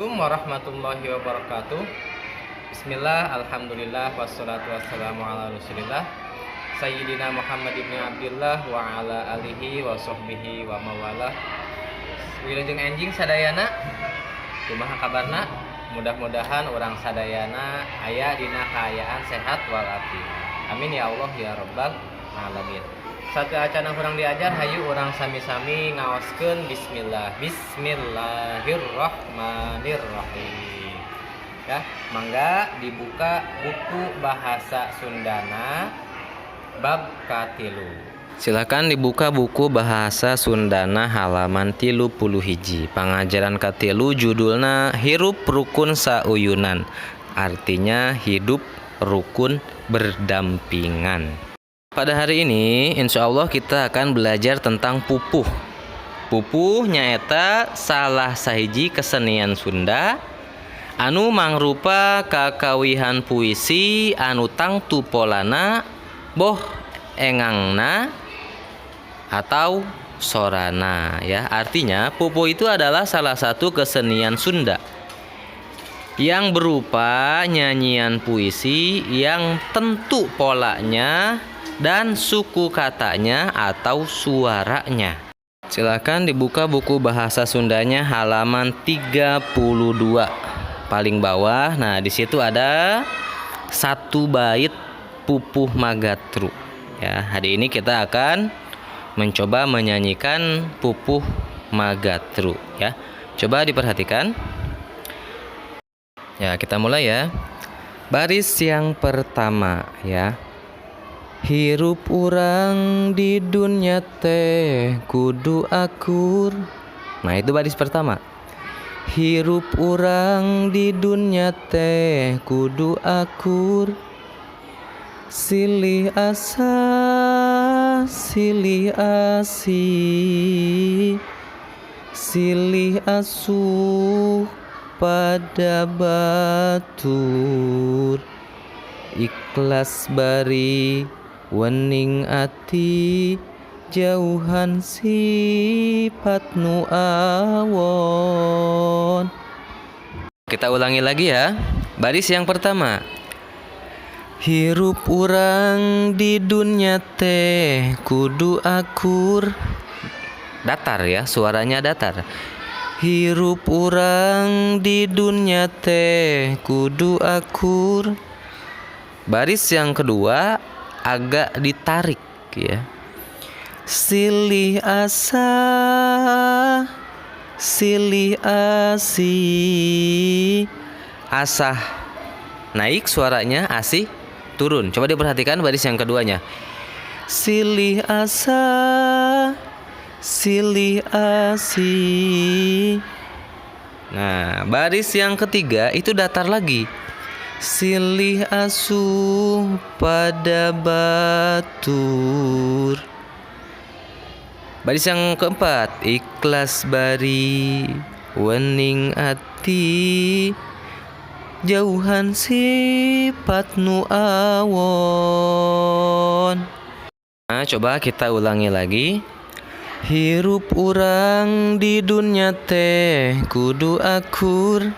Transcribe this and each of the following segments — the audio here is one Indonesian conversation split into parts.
Assalamualaikum warahmatullahi wabarakatuh. Bismillah, alhamdulillah, wassalatu wassalamu ala rasulillah Sayyidina Muhammad ibn Abdullah wa ala alihi wa sahbihi wa mawalah. Wilujeng enjing sadayana, kumaha kabarna? Mudah-mudahan orang sadayana aya dina kaayaan sehat walafiat. Amin ya Allah ya rabbal alamin. Satu acana kurang diajar, hayu orang sami-sami ngaoskeun bismillah. Bismillahirrahmanirrahim. Ya, mangga dibuka buku bahasa Sundana bab katilu. Silakan dibuka buku bahasa Sundana halaman 31. Pangajaran katilu judulna hirup rukun sauyunan. Artinya hidup rukun berdampingan. Pada hari ini insya Allah kita akan belajar tentang pupuh. Pupuh nyaeta salah sahiji kesenian Sunda anu mangrupa kakawihan puisi anu tangtu polana boh engangna atau sorana ya. Artinya pupuh itu adalah salah satu kesenian Sunda yang berupa nyanyian puisi yang tentu polanya dan suku katanya atau suaranya. Silakan dibuka buku bahasa Sundanya halaman 32 paling bawah. Nah, di situ ada satu bait pupuh magatru. Ya, hari ini kita akan mencoba menyanyikan pupuh magatru ya. Coba diperhatikan. Ya, kita mulai ya. Baris yang pertama ya. Hirup urang di dunya teh kudu akur. Nah, itu baris pertama. Hirup urang di dunya teh kudu akur. Silih asa silih asi, silih asuh pada batur. Ikhlas bari wening ati jauhan sifat nu awon. Kita ulangi lagi ya. Baris yang pertama. Hirup urang di dunya teh kudu akur. Datar ya, suaranya datar. Hirup urang di dunya teh kudu akur. Baris yang kedua agak ditarik ya. Silih asa silih asi. Asah naik suaranya, asih turun. Coba diperhatikan baris yang keduanya. Silih asa silih asi. Nah, baris yang ketiga itu datar lagi. Silih asuh pada batur. Baris yang keempat, ikhlas bari wening ati jauhan sifat nu awon. Nah, coba kita ulangi lagi. Hirup urang di dunya teh kudu akur.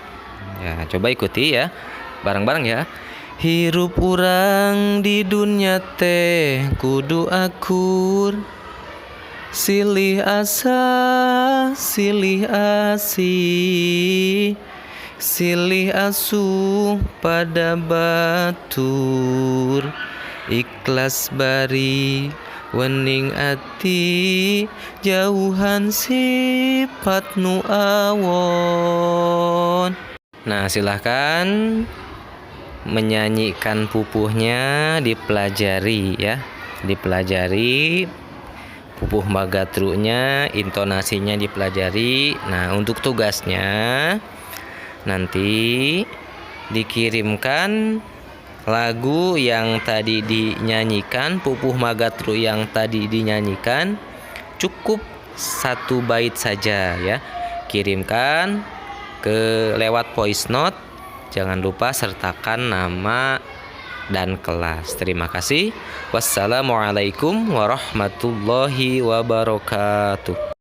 Ya, coba ikuti ya. Bareng-bareng ya. Hirup urang di dunya teh kudu akur. Silih asa silih asi, silih asuh pada batur. Ikhlas bari wening ati jauhan sifat nu awon. Nah, silahkan menyanyikan pupuhnya, dipelajari ya. Dipelajari pupuh magatrunya, intonasinya dipelajari. Nah, untuk tugasnya nanti dikirimkan lagu yang tadi dinyanyikan, pupuh magatru yang tadi dinyanyikan, cukup satu bait saja ya. Kirimkan ke lewat voice note. Jangan lupa sertakan nama dan kelas. Terima kasih. Wassalamualaikum warahmatullahi wabarakatuh.